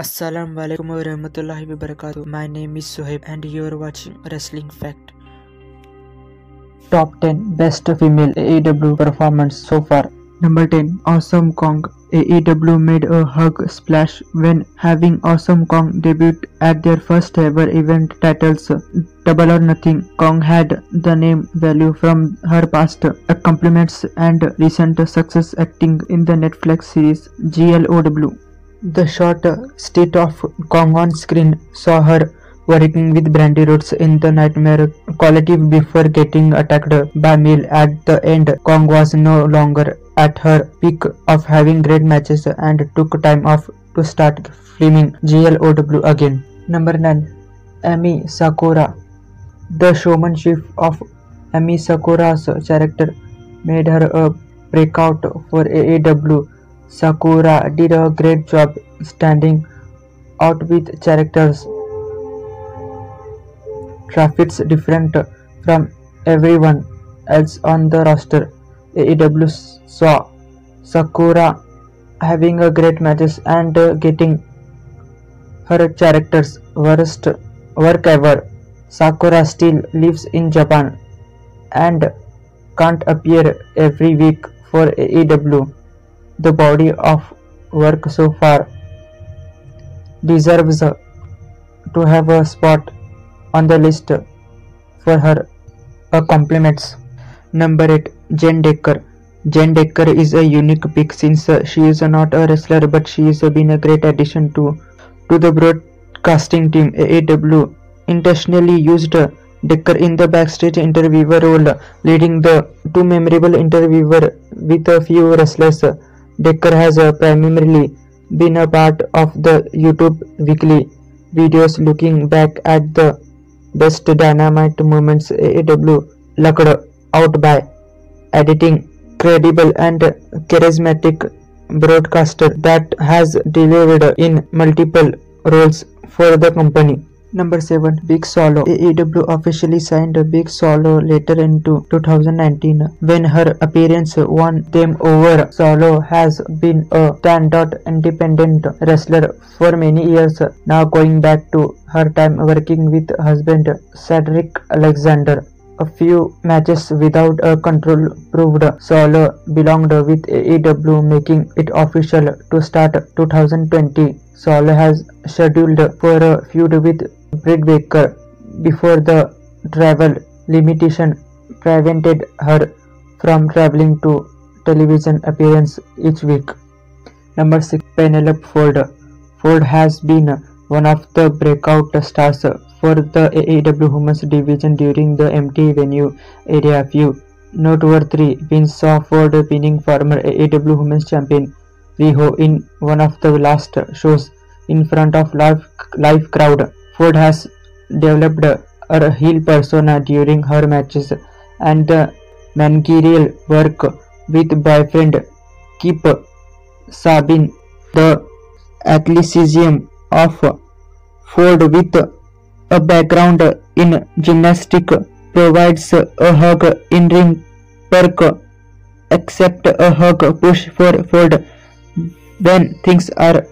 Assalamualaikum warahmatullahi wabarakatuh. My name is Soheb and you're watching Wrestling Fact. Top 10 Best Female AEW Performance so far. Number 10 Awesome Kong. AEW made a hug splash when having Awesome Kong debut at their first ever event titles Double or Nothing. Kong had the name value from her past accomplishments and recent success acting in the Netflix series GLOW. The short stint of Kong on screen saw her working with Brandy Rhodes in the Nightmare Collective before getting attacked by Mill at the end. Kong was no longer at her peak of having great matches and took time off to start filming GLOW again. Number 9 Emmy Sakura. The showmanship of Emmy Sakura's character made her a breakout for AEW. Sakura did a great job standing out with characters traits different from everyone else on the roster. AEW saw Sakura having a great matches and getting her character's worst work ever. Sakura still lives in Japan and can't appear every week for AEW. The body of work so far deserves to have a spot on the list for her compliments. Number 8 Jen Decker. Jen Decker is a unique pick since she is not a wrestler, but she has been a great addition to the broadcasting team. AEW intentionally used Decker in the backstage interviewer role, leading the two memorable interviewer with a few wrestlers. Decker has primarily been a part of the YouTube weekly videos looking back at the best Dynamite moments. AEW lucked out by editing credible and charismatic broadcaster that has delivered in multiple roles for the company. Number 7 Big Solo. AEW officially signed Big Solo later into 2019 when her appearance won them over. Solo has been a standout independent wrestler for many years now, going back to her time working with husband Cedric Alexander. A few matches without a control proved Solo belonged with AEW, making it official to start 2020. Solo has scheduled for a feud with Britt Baker before the travel limitation prevented her from traveling to television appearance each week. Number 6 Penelope Ford. Ford has been one of the breakout stars for the AEW Women's division during the empty venue era. Few noteworthy wins saw Ford pinning former AEW Women's Champion Riho in one of the last shows in front of live crowd. Ford has developed a heel persona during her matches, and the managerial work with boyfriend Kip Sabin. The athleticism of Ford with a background in gymnastics provides a hug in ring perk, except a hug push for Ford when things are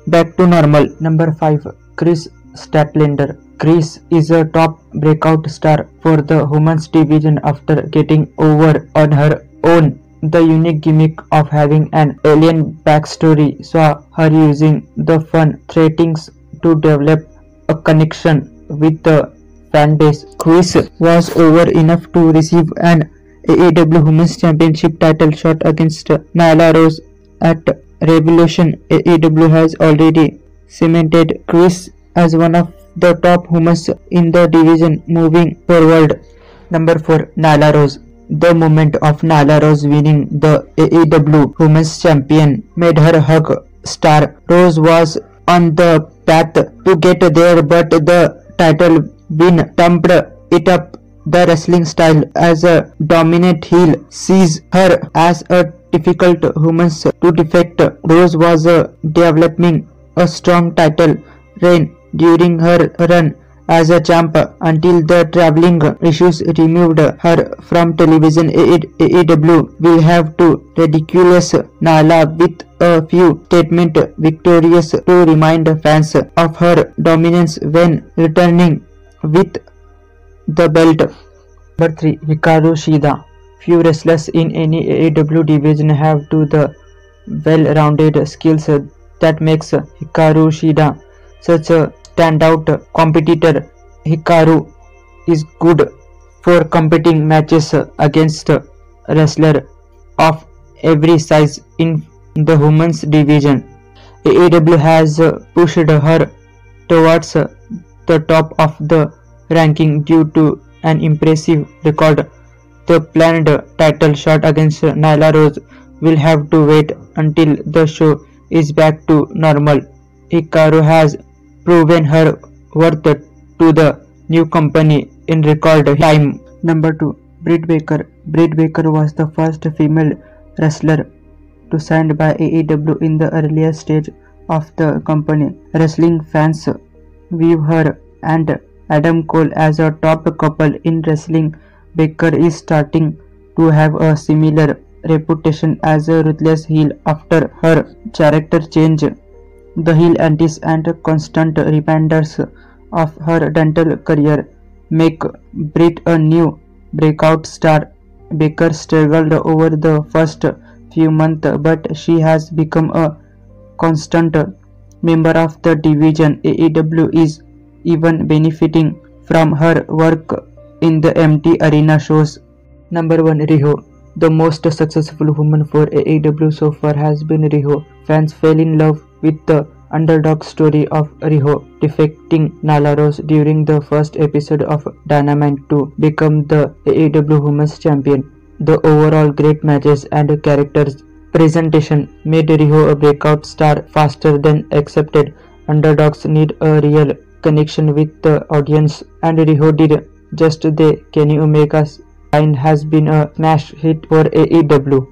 back to normal. Number 5 Chris Staplander. Chris is a top breakout star for the women's division after getting over on her own. The unique gimmick of having an alien backstory saw her using the fun threatings to develop a connection with the fan base. Chris was over enough to receive an AEW Women's Championship title shot against Nyla Rose at Revolution. AEW has already cemented Chris as one of the top women in the division moving forward. Number 4 Nyla Rose. The moment of Nyla Rose winning the AEW Women's Champion made her hug star. Rose was on the path to get there, but the title win thumped it up. The wrestling style as a dominant heel sees her as a difficult woman to defect. Rose was developing a strong title reign during her run as a champ until the traveling issues removed her from television. AEW will have to ridiculous Nala with a few statement victorious to remind fans of her dominance when returning with the belt. Number 3. Hikaru Shida. Few wrestlers in any AEW division have the well-rounded skills that makes Hikaru Shida such a standout competitor. Hikaru is good for competing matches against wrestlers of every size in the women's division. AEW has pushed her towards the top of the ranking due to an impressive record. The planned title shot against Naomi Rose will have to wait until the show is back to normal. Hikaru has proven her worth to the new company in record time. Number 2. Britt Baker. Britt Baker was the first female wrestler to signed by AEW in the earlier stage of the company. Wrestling fans view her and Adam Cole as a top couple in wrestling. Baker is starting to have a similar reputation as a ruthless heel after her character change. The heel antics and constant reminders of her dental career make Britt a new breakout star. Baker struggled over the first few months, but she has become a constant member of the division. AEW is even benefiting from her work in the empty arena shows. Number 1. Riho. The most successful woman for AEW so far has been Riho. Fans fell in love with the underdog story of Riho defeating Naomi Rose during the first episode of Dynamite to become the AEW Women's Champion. The overall great matches and characters presentation made Riho a breakout star faster than expected. Underdogs need a real connection with the audience, and Riho did just the Kenny Omega's line has been a smash hit for AEW.